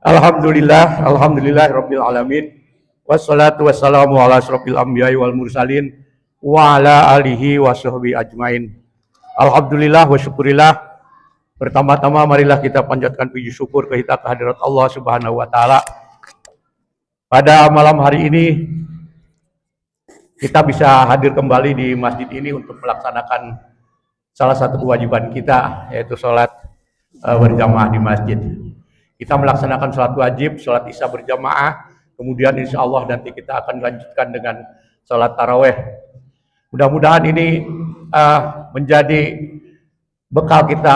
Alhamdulillah rabbil alamin. Wassalatu wassalamu ala asrofil anbiya'i wal mursalin wa ala alihi wa sahbihi ajmain. Alhamdulillah wa syukurillah. Pertama-tama marilah kita panjatkan puji syukur kehadirat Allah Subhanahu wa taala. Pada malam hari ini kita bisa hadir kembali di masjid ini untuk melaksanakan salah satu kewajiban kita, yaitu sholat berjamaah di masjid. Kita melaksanakan sholat wajib, sholat isya berjamaah, kemudian insya Allah nanti kita akan lanjutkan dengan sholat taraweh. Mudah-mudahan ini menjadi bekal kita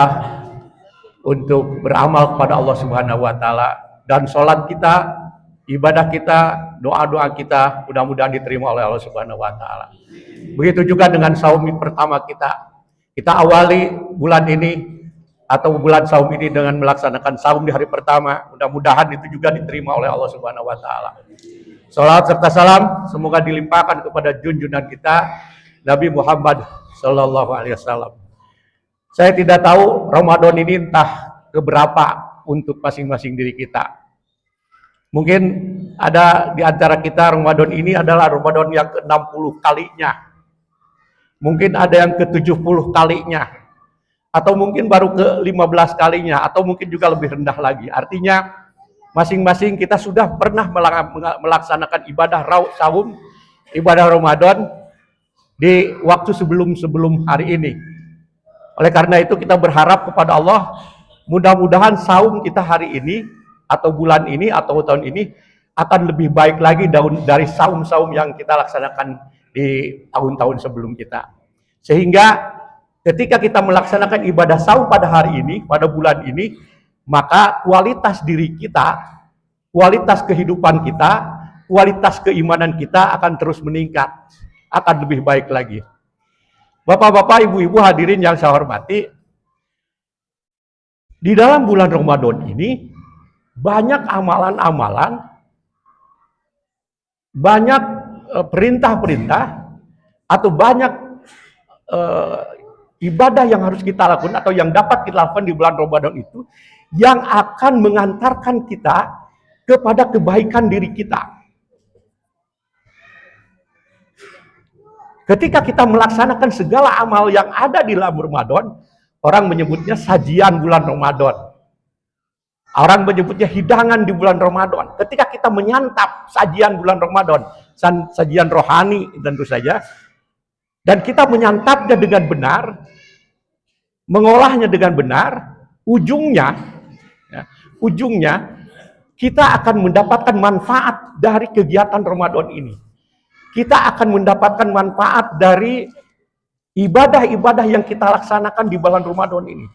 untuk beramal kepada Allah Subhanahu wa taala, dan sholat kita, ibadah kita, doa-doa kita mudah-mudahan diterima oleh Allah Subhanahu wa taala. Begitu juga dengan saum pertama kita. Kita awali bulan ini atau bulan saum ini dengan melaksanakan saum di hari pertama. Mudah-mudahan itu juga diterima oleh Allah Subhanahu wa taala. Salawat serta salam semoga dilimpahkan kepada junjungan kita Nabi Muhammad sallallahu alaihi wasallam. Saya tidak tahu Ramadan ini entah keberapa untuk masing-masing diri kita. Mungkin ada di antara kita Ramadan ini adalah Ramadan yang ke-60 kalinya. Mungkin ada yang ke-70 kalinya. Atau mungkin baru ke-15 kalinya, atau mungkin juga lebih rendah lagi. Artinya masing-masing kita sudah pernah melaksanakan ibadah saum, ibadah Ramadan di waktu sebelum hari ini. Oleh karena itu kita berharap kepada Allah, mudah-mudahan saum kita hari ini, atau bulan ini, atau tahun ini akan lebih baik lagi dari saum-saum yang kita laksanakan di tahun-tahun sebelum kita. Sehingga ketika kita melaksanakan ibadah saum pada hari ini, pada bulan ini, maka kualitas diri kita, kualitas kehidupan kita, kualitas keimanan kita akan terus meningkat, akan lebih baik lagi. Bapak-bapak, ibu-ibu hadirin yang saya hormati, di dalam bulan Ramadan ini banyak amalan-amalan, banyak perintah-perintah, atau banyak ibadah yang harus kita lakukan atau yang dapat kita lakukan di bulan Ramadan itu yang akan mengantarkan kita kepada kebaikan diri kita. Ketika kita melaksanakan segala amal yang ada di dalam Ramadan, orang menyebutnya sajian bulan Ramadan. Orang menyebutnya hidangan di bulan Ramadan. Ketika kita menyantap sajian bulan Ramadan, sajian rohani tentu saja, dan kita menyantapnya dengan benar, mengolahnya dengan benar, ujungnya kita akan mendapatkan manfaat dari kegiatan Ramadan ini. Kita akan mendapatkan manfaat dari ibadah-ibadah yang kita laksanakan di bulan Ramadan ini.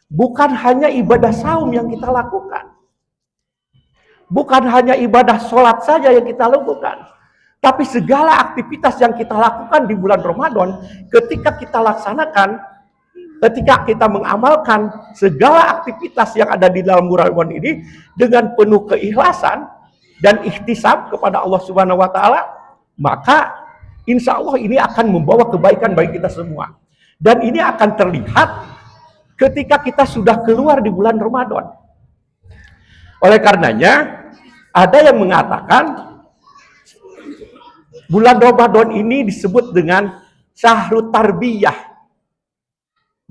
Bukan hanya ibadah saum yang kita lakukan. Bukan hanya ibadah sholat saja yang kita lakukan. Tapi segala aktivitas yang kita lakukan di bulan Ramadan, ketika kita laksanakan, ketika kita mengamalkan segala aktivitas yang ada di dalam bulan Ramadan ini dengan penuh keikhlasan dan ikhtisab kepada Allah Subhanahu wa taala, maka insya Allah ini akan membawa kebaikan bagi kita semua. Dan ini akan terlihat ketika kita sudah keluar di bulan Ramadan. Oleh karenanya, ada yang mengatakan bulan Ramadan ini disebut dengan syahrut tarbiyah,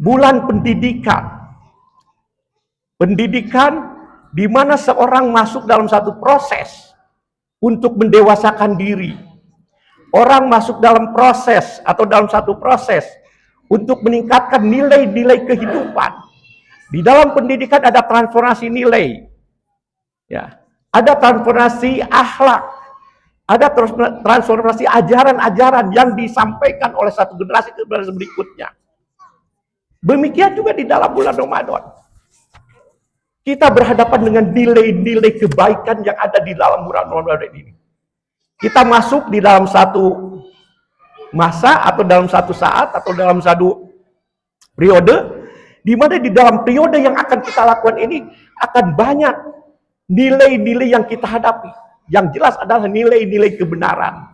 bulan pendidikan. Pendidikan di mana seorang masuk dalam satu proses untuk mendewasakan diri. Orang masuk dalam proses atau dalam satu proses untuk meningkatkan nilai-nilai kehidupan. Di dalam pendidikan ada transformasi nilai, ya, ada transformasi akhlak, ada transformasi ajaran-ajaran yang disampaikan oleh satu generasi ke generasi berikutnya. Demikian juga di dalam bulan Ramadan. Kita berhadapan dengan nilai-nilai kebaikan yang ada di dalam bulan Ramadan ini. Kita masuk di dalam satu masa atau dalam satu saat atau dalam satu periode di mana di dalam periode yang akan kita lakukan ini akan banyak nilai-nilai yang kita hadapi. Yang jelas adalah nilai-nilai kebenaran.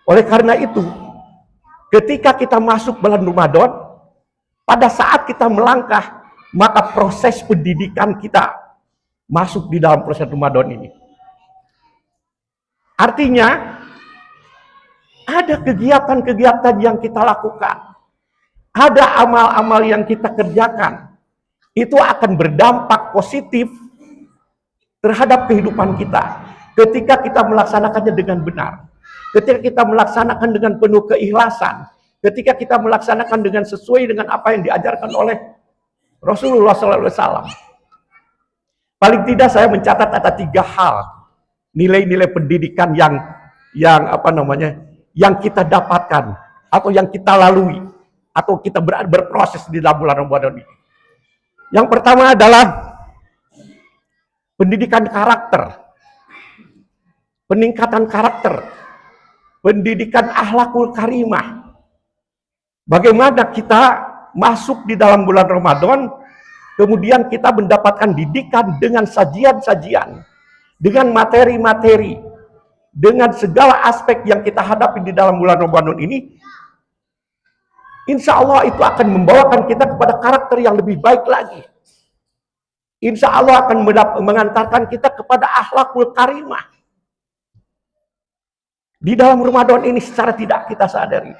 Oleh karena itu, ketika kita masuk bulan Ramadan, pada saat kita melangkah, maka proses pendidikan kita, masuk di dalam proses Ramadan ini. Artinya, ada kegiatan-kegiatan yang kita lakukan, ada amal-amal yang kita kerjakan, itu akan berdampak positif terhadap kehidupan kita ketika kita melaksanakannya dengan benar, ketika kita melaksanakan dengan penuh keikhlasan, ketika kita melaksanakan dengan sesuai dengan apa yang diajarkan oleh Rasulullah SAW. Paling tidak saya mencatat ada 3 hal nilai-nilai pendidikan yang kita dapatkan atau yang kita lalui atau kita berproses di dalam bulan Ramadan ini. Yang pertama adalah pendidikan karakter, peningkatan karakter, pendidikan akhlakul karimah. Bagaimana kita masuk di dalam bulan Ramadan, kemudian kita mendapatkan didikan dengan sajian-sajian, dengan materi-materi, dengan segala aspek yang kita hadapi di dalam bulan Ramadan ini, insya Allah itu akan membawakan kita kepada karakter yang lebih baik lagi. Insya Allah akan mengantarkan kita kepada akhlakul karimah. Di dalam Ramadan ini secara tidak kita sadari,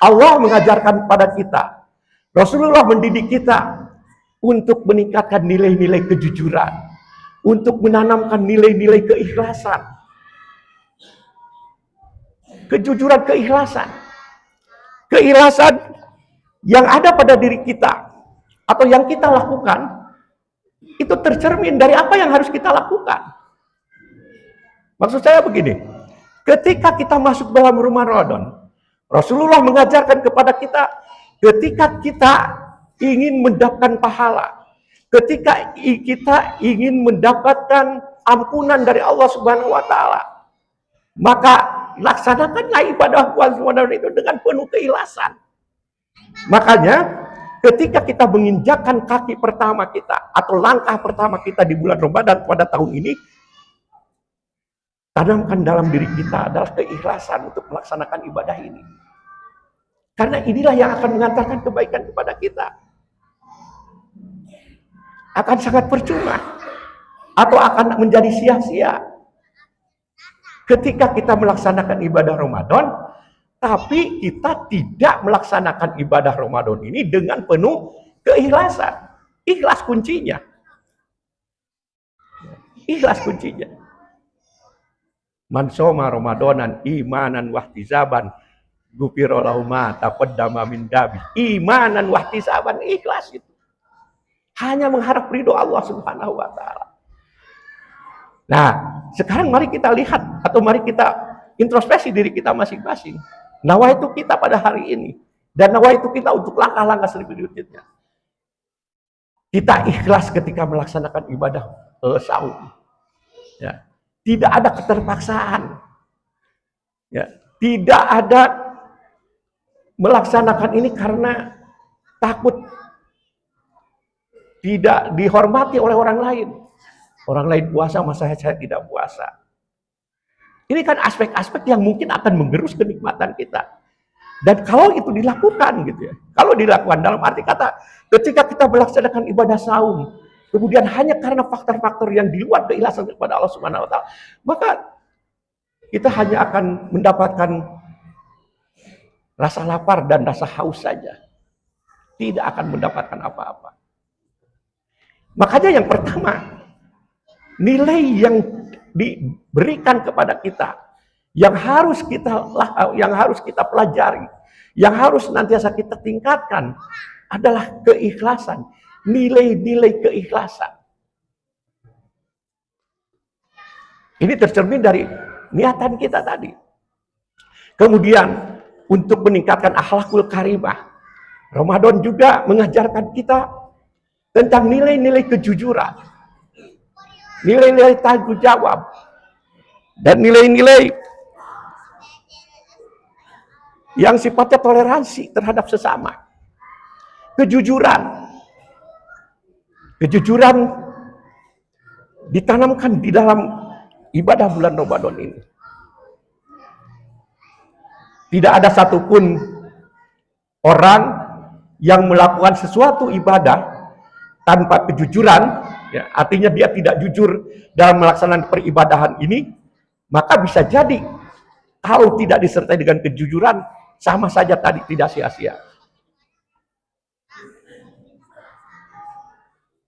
Allah mengajarkan kepada kita, Rasulullah mendidik kita untuk meningkatkan nilai-nilai kejujuran, untuk menanamkan nilai-nilai keikhlasan. Kejujuran, keikhlasan. Keikhlasan yang ada pada diri kita atau yang kita lakukan itu tercermin dari apa yang harus kita lakukan. Maksud saya begini, ketika kita masuk dalam Ramadan, Rasulullah mengajarkan kepada kita, ketika kita ingin mendapatkan pahala, ketika kita ingin mendapatkan ampunan dari Allah Subhanahu wa taala, maka laksanakanlah ibadah puasa Ramadan itu dengan penuh keikhlasan. Makanya ketika kita menginjakkan kaki pertama kita atau langkah pertama kita di bulan Ramadan pada tahun ini, tanamkan dalam diri kita adalah keikhlasan untuk melaksanakan ibadah ini. Karena inilah yang akan mengantarkan kebaikan kepada kita. Akan sangat percuma atau akan menjadi sia-sia ketika kita melaksanakan ibadah Ramadan, tapi kita tidak melaksanakan ibadah Ramadan ini dengan penuh keikhlasan. Ikhlas kuncinya. Ikhlas kuncinya. Man shoma Ramadanan imanan wahtisaban ghufira lahu ma taqaddama min dambi. Imanan wahtisaban, ikhlas itu. Hanya mengharap ridho Allah Subhanahu wa taala. Nah, sekarang mari kita lihat atau mari kita introspeksi diri kita masing-masing. Nawaitu kita pada hari ini dan nawaitu kita untuk langkah-langkah selanjutnya. Kita ikhlas ketika melaksanakan ibadah saum. Ya. Tidak ada keterpaksaan. Ya. Tidak ada melaksanakan ini karena takut tidak dihormati oleh orang lain. Orang lain puasa, masa saya tidak puasa. Ini kan aspek-aspek yang mungkin akan menggerus kenikmatan kita. Dan kalau itu dilakukan gitu ya, kalau dilakukan dalam arti kata, ketika kita melaksanakan ibadah saum, kemudian hanya karena faktor-faktor yang di luar keikhlasan kepada Allah Subhanahu wa taala, maka kita hanya akan mendapatkan rasa lapar dan rasa haus saja. Tidak akan mendapatkan apa-apa. Makanya yang pertama, nilai yang diberikan kepada kita, yang harus kita pelajari, yang harus nantiasa kita tingkatkan adalah keikhlasan, nilai-nilai keikhlasan. Ini tercermin dari niatan kita tadi. Kemudian untuk meningkatkan akhlakul karimah, Ramadan juga mengajarkan kita tentang nilai-nilai kejujuran, nilai-nilai tanggung jawab, dan nilai-nilai yang sifatnya toleransi terhadap sesama. Kejujuran ditanamkan di dalam ibadah bulan Ramadan ini. Tidak ada satupun orang yang melakukan sesuatu ibadah tanpa kejujuran Ya, artinya dia tidak jujur dalam melaksanakan peribadahan ini, maka bisa jadi kalau tidak disertai dengan kejujuran, sama saja tadi tidak sia-sia.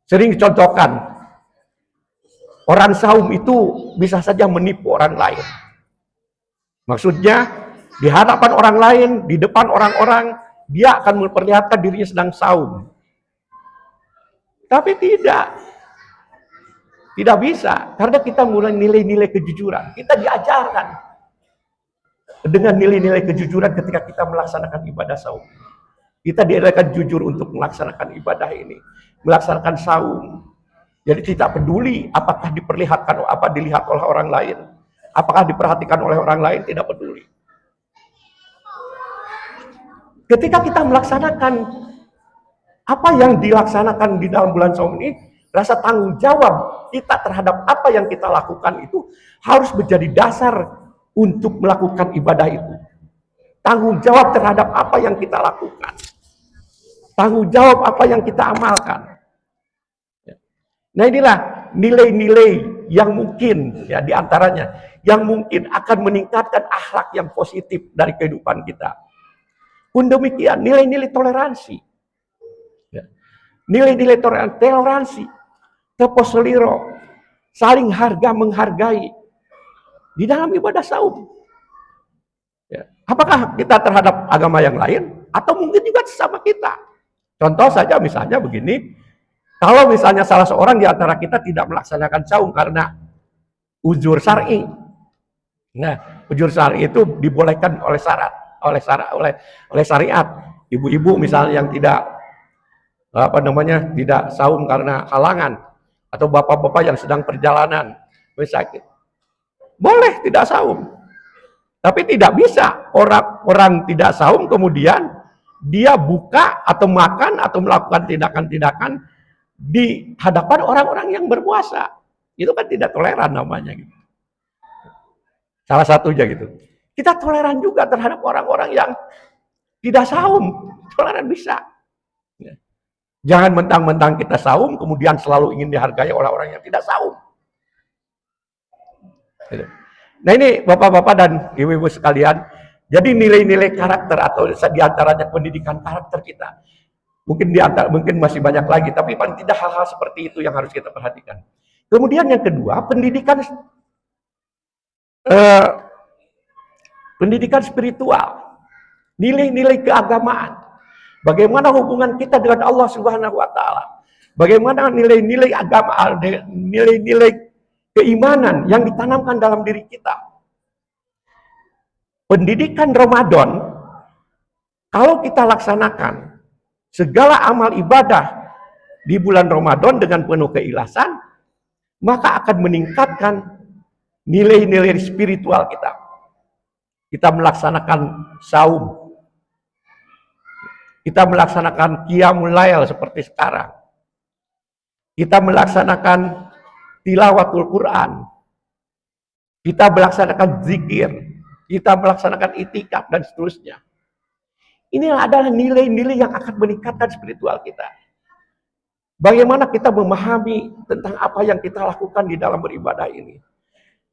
Sering dicontohkan, orang saum itu bisa saja menipu orang lain. Maksudnya, di hadapan orang lain, di depan orang-orang, dia akan memperlihatkan dirinya sedang saum. Tapi tidak bisa, karena kita mulai nilai-nilai kejujuran. Kita diajarkan dengan nilai-nilai kejujuran ketika kita melaksanakan ibadah saum. Kita diajarkan jujur untuk melaksanakan ibadah ini, melaksanakan saum. Jadi tidak peduli apakah diperlihatkan, apa dilihat oleh orang lain, apakah diperhatikan oleh orang lain, tidak peduli. Ketika kita melaksanakan apa yang dilaksanakan di dalam bulan saum ini, rasa tanggung jawab kita terhadap apa yang kita lakukan itu harus menjadi dasar untuk melakukan ibadah itu. Tanggung jawab terhadap apa yang kita lakukan. Tanggung jawab apa yang kita amalkan. Nah, inilah nilai-nilai yang mungkin, ya, diantaranya yang mungkin akan meningkatkan akhlak yang positif dari kehidupan kita. Pun demikian, nilai-nilai toleransi, ya. Nilai-nilai toleransi, teposeliro, saling harga menghargai di dalam ibadah saum. Ya. Apakah kita terhadap agama yang lain atau mungkin juga sesama kita? Contoh saja misalnya begini, kalau misalnya salah seorang di antara kita tidak melaksanakan saum karena uzur syar'i. Nah, uzur syar'i itu dibolehkan oleh syariat. Ibu-ibu misalnya yang tidak tidak saum karena halangan, atau bapak-bapak yang sedang perjalanan sakit, boleh tidak saum. Tapi tidak bisa orang tidak saum kemudian dia buka atau makan atau melakukan tindakan-tindakan di hadapan orang-orang yang berpuasa. Itu kan tidak toleran namanya gitu. Salah satunya gitu. Kita toleran juga terhadap orang-orang yang tidak saum. Toleran bisa. Jangan mentang-mentang kita saum kemudian selalu ingin dihargai oleh orang yang tidak saum. Nah, ini bapak-bapak dan ibu-ibu sekalian, jadi nilai-nilai karakter atau diantaranya pendidikan karakter kita. Mungkin masih banyak lagi, tapi paling tidak hal-hal seperti itu yang harus kita perhatikan. Kemudian yang kedua, pendidikan spiritual, nilai-nilai keagamaan. Bagaimana hubungan kita dengan Allah Subhanahu wa taala? Bagaimana nilai-nilai agama, nilai-nilai keimanan yang ditanamkan dalam diri kita. Pendidikan Ramadan, kalau kita laksanakan segala amal ibadah di bulan Ramadan dengan penuh keikhlasan, maka akan meningkatkan nilai-nilai spiritual kita. Kita melaksanakan saum, kita melaksanakan qiyamul lail seperti sekarang, kita melaksanakan tilawatul Quran, kita melaksanakan zikir, kita melaksanakan itikaf dan seterusnya. Ini adalah nilai-nilai yang akan meningkatkan spiritual kita. Bagaimana kita memahami tentang apa yang kita lakukan di dalam beribadah ini.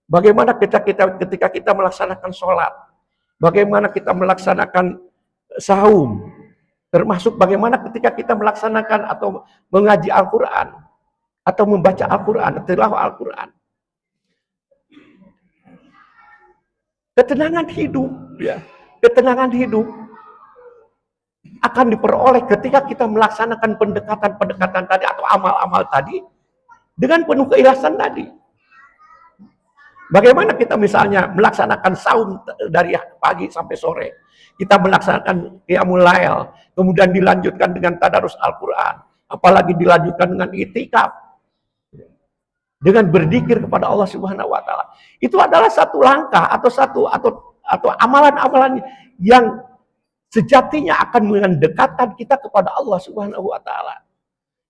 Bagaimana ketika kita melaksanakan sholat. Bagaimana kita melaksanakan saum. Termasuk bagaimana ketika kita melaksanakan atau mengaji Al-Quran. Atau membaca Al-Quran, tilawah Al-Quran. Ketenangan hidup, ya, ketenangan hidup akan diperoleh ketika kita melaksanakan pendekatan-pendekatan tadi atau amal-amal tadi dengan penuh keikhlasan tadi. Bagaimana kita misalnya melaksanakan saum dari pagi sampai sore, kita melaksanakan qiyamul lail, kemudian dilanjutkan dengan tadarus Al-Quran, apalagi dilanjutkan dengan itikaf. Dengan berzikir kepada Allah Subhanahu wa taala. Itu adalah satu langkah atau amalan-amalan yang sejatinya akan mendekatkan kita kepada Allah Subhanahu wa taala.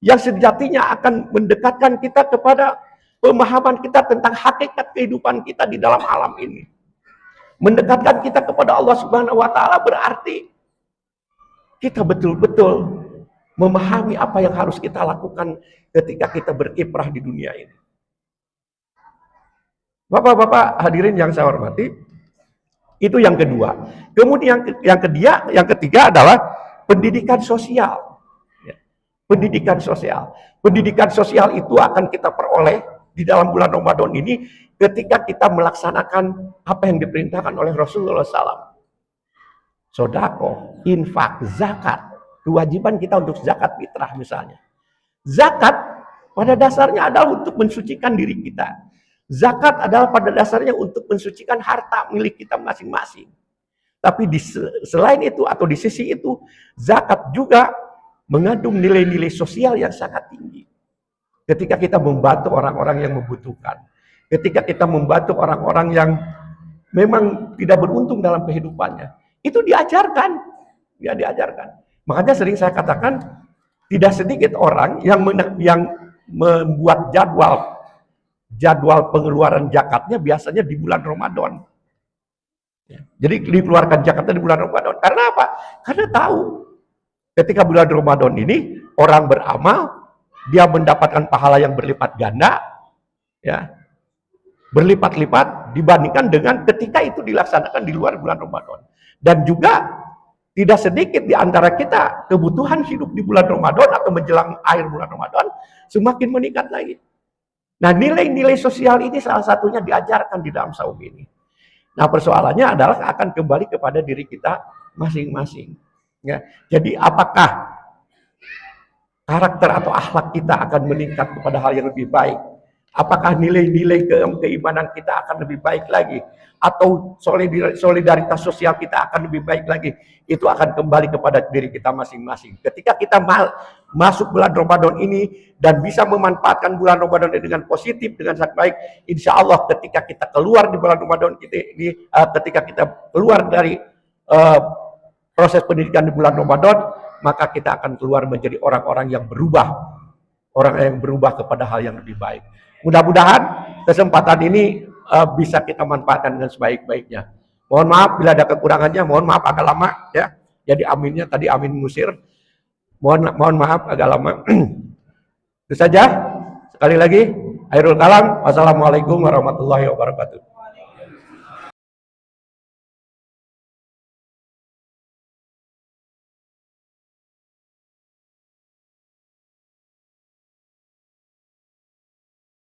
Yang sejatinya akan mendekatkan kita kepada pemahaman kita tentang hakikat kehidupan kita di dalam alam ini. Mendekatkan kita kepada Allah Subhanahu wa taala berarti kita betul-betul memahami apa yang harus kita lakukan ketika kita berkiprah di dunia ini. Bapak-bapak hadirin yang saya hormati, itu yang kedua. Kemudian yang ketiga adalah pendidikan sosial. Pendidikan sosial. Pendidikan sosial itu akan kita peroleh di dalam bulan Ramadan ini ketika kita melaksanakan apa yang diperintahkan oleh Rasulullah SAW. Sodako, infak, zakat. Kewajiban kita untuk zakat fitrah misalnya. Zakat pada dasarnya adalah untuk mensucikan diri kita. Zakat adalah pada dasarnya untuk mensucikan harta milik kita masing-masing. Tapi selain itu atau di sisi itu, zakat juga mengandung nilai-nilai sosial yang sangat tinggi. Ketika kita membantu orang-orang yang membutuhkan. Ketika kita membantu orang-orang yang memang tidak beruntung dalam kehidupannya. Itu diajarkan. Ya, diajarkan. Makanya sering saya katakan, tidak sedikit orang yang membuat jadwal pengeluaran zakatnya biasanya di bulan Ramadan. Jadi dikeluarkan zakatnya di bulan Ramadan. Karena apa? Karena tahu ketika bulan Ramadan ini orang beramal, dia mendapatkan pahala yang berlipat ganda, ya, berlipat-lipat dibandingkan dengan ketika itu dilaksanakan di luar bulan Ramadan. Dan juga tidak sedikit di antara kita kebutuhan hidup di bulan Ramadan atau menjelang akhir bulan Ramadan semakin meningkat lagi. Nah, nilai-nilai sosial ini salah satunya diajarkan di dalam saum ini. Nah, persoalannya adalah akan kembali kepada diri kita masing-masing. Ya, jadi apakah karakter atau akhlak kita akan meningkat kepada hal yang lebih baik? Apakah nilai-nilai keimanan kita akan lebih baik lagi? Atau solidaritas sosial kita akan lebih baik lagi? Itu akan kembali kepada diri kita masing-masing. Ketika kita masuk bulan Ramadan ini dan bisa memanfaatkan bulan Ramadan dengan positif, dengan sangat baik, insya Allah ketika kita keluar di bulan Ramadan ini, ketika kita keluar dari proses pendidikan di bulan Ramadan, maka kita akan keluar menjadi orang-orang yang berubah. Orang yang berubah kepada hal yang lebih baik. Mudah-mudahan kesempatan ini bisa kita manfaatkan dengan sebaik-baiknya. Mohon maaf bila ada kekurangannya, mohon maaf agak lama ya. Jadi aminnya tadi amin ngusir. Mohon maaf agak lama. Itu saja. Sekali lagi, akhirul kalam. Wassalamualaikum warahmatullahi wabarakatuh.